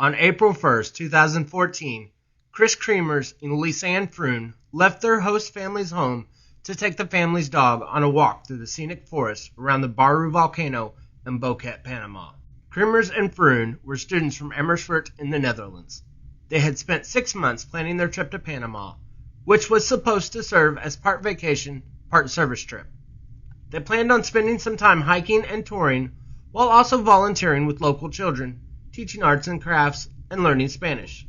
On April 1st, 2014, Kris Kremers and Lisanne Froon left their host family's home to take the family's dog on a walk through the scenic forest around the Baru volcano in Boquete, Panama. Kremers and Froon were students from Amersfoort in the Netherlands. They had spent 6 months planning their trip to Panama, which was supposed to serve as part vacation, part service trip. They planned on spending some time hiking and touring while also volunteering with local children, teaching arts and crafts, and learning Spanish.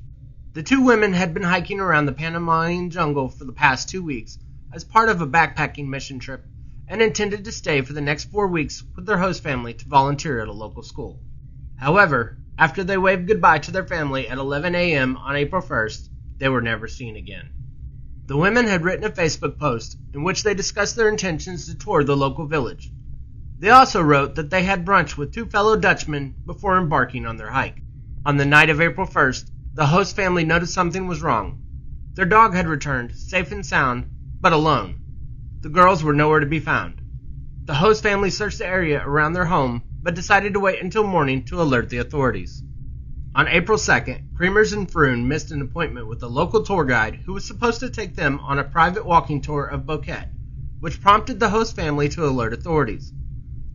The two women had been hiking around the Panamanian jungle for the past 2 weeks as part of a backpacking mission trip and intended to stay for the next 4 weeks with their host family to volunteer at a local school. However, after they waved goodbye to their family at 11 a.m. on April 1st, they were never seen again. The women had written a Facebook post in which they discussed their intentions to tour the local village. They also wrote that they had brunch with 2 fellow Dutchmen before embarking on their hike. On the night of April 1st, the host family noticed something was wrong. Their dog had returned, safe and sound, but alone. The girls were nowhere to be found. The host family searched the area around their home, but decided to wait until morning to alert the authorities. On April 2nd, Kremers and Froon missed an appointment with a local tour guide who was supposed to take them on a private walking tour of Boquete, which prompted the host family to alert authorities.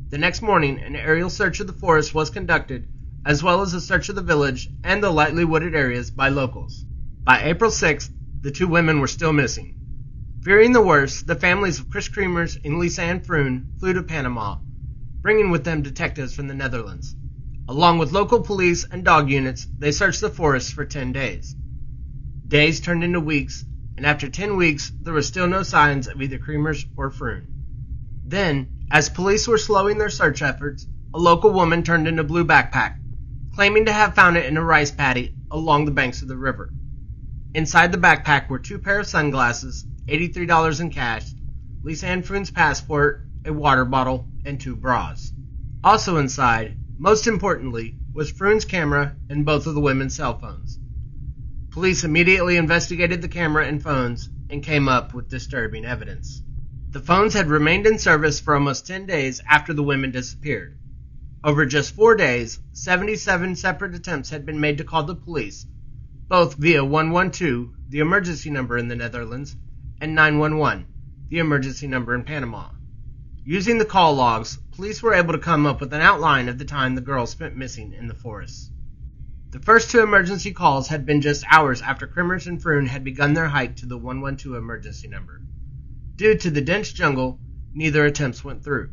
The next morning, an aerial search of the forest was conducted, as well as a search of the village and the lightly wooded areas by locals. By April 6th, the 2 women were still missing. Fearing the worst, the families of Kris Kremers and Lisanne Froon flew to Panama, bringing with them detectives from the Netherlands. Along with local police and dog units, they searched the forest for 10 days. Days turned into weeks, and after 10 weeks, there were still no signs of either Kremers or Froon. Then, as police were slowing their search efforts, a local woman turned in a blue backpack, claiming to have found it in a rice paddy along the banks of the river. Inside the backpack were 2 pairs of sunglasses, $83 in cash, Lisanne Froon's passport, a water bottle, and 2 bras. Also inside, most importantly, was Froon's camera and both of the women's cell phones. Police immediately investigated the camera and phones and came up with disturbing evidence. The phones had remained in service for almost 10 days after the women disappeared. Over just 4 days, 77 separate attempts had been made to call the police, both via 112, the emergency number in the Netherlands, and 911, the emergency number in Panama. Using the call logs, police were able to come up with an outline of the time the girls spent missing in the forest. The first 2 emergency calls had been just hours after Kremers and Froon had begun their hike to the 112 emergency number. Due to the dense jungle, neither attempts went through.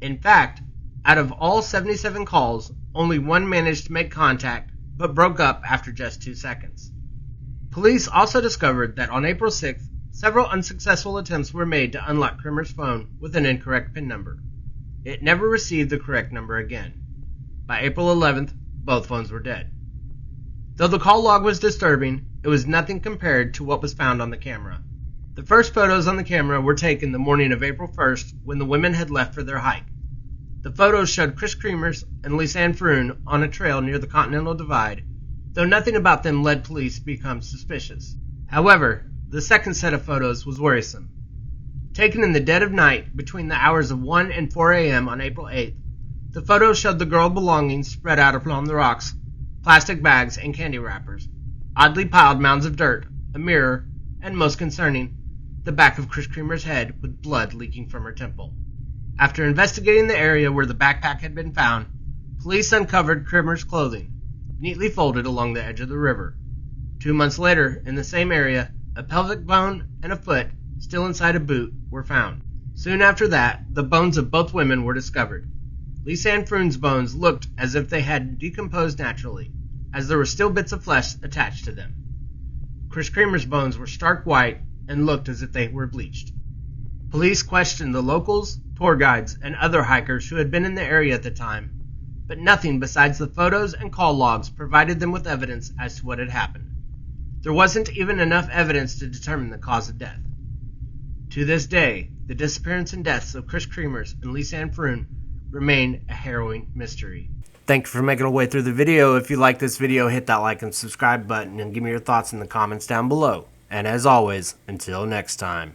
In fact, out of all 77 calls, only 1 managed to make contact, but broke up after just 2 seconds. Police also discovered that on April 6th, several unsuccessful attempts were made to unlock Kremers' phone with an incorrect PIN number. It never received the correct number again. By April 11th, both phones were dead. Though the call log was disturbing, it was nothing compared to what was found on the camera. The first photos on the camera were taken the morning of April 1st when the women had left for their hike. The photos showed Kris Kremers and Lisanne Froon on a trail near the Continental Divide, though nothing about them led police to become suspicious. However, the second set of photos was worrisome. Taken in the dead of night between the hours of 1 and 4 a.m. on April 8th, the photos showed the girl belongings spread out along the rocks, plastic bags, and candy wrappers, oddly piled mounds of dirt, a mirror, and most concerning, the back of Kris Kremers' head with blood leaking from her temple. After investigating the area where the backpack had been found, police uncovered Kremers' clothing, neatly folded along the edge of the river. 2 months later, in the same area, a pelvic bone and a foot, still inside a boot, were found. Soon after that, the bones of both women were discovered. Lisanne Froon's bones looked as if they had decomposed naturally, as there were still bits of flesh attached to them. Kris Kremers' bones were stark white and looked as if they were bleached. Police questioned the locals, tour guides, and other hikers who had been in the area at the time, but nothing besides the photos and call logs provided them with evidence as to what had happened. There wasn't even enough evidence to determine the cause of death. To this day, the disappearance and deaths of Kris Kremers and Lisanne Froon remain a harrowing mystery. Thank you for making your way through the video. If you like this video, hit that like and subscribe button and give me your thoughts in the comments down below. And as always, until next time.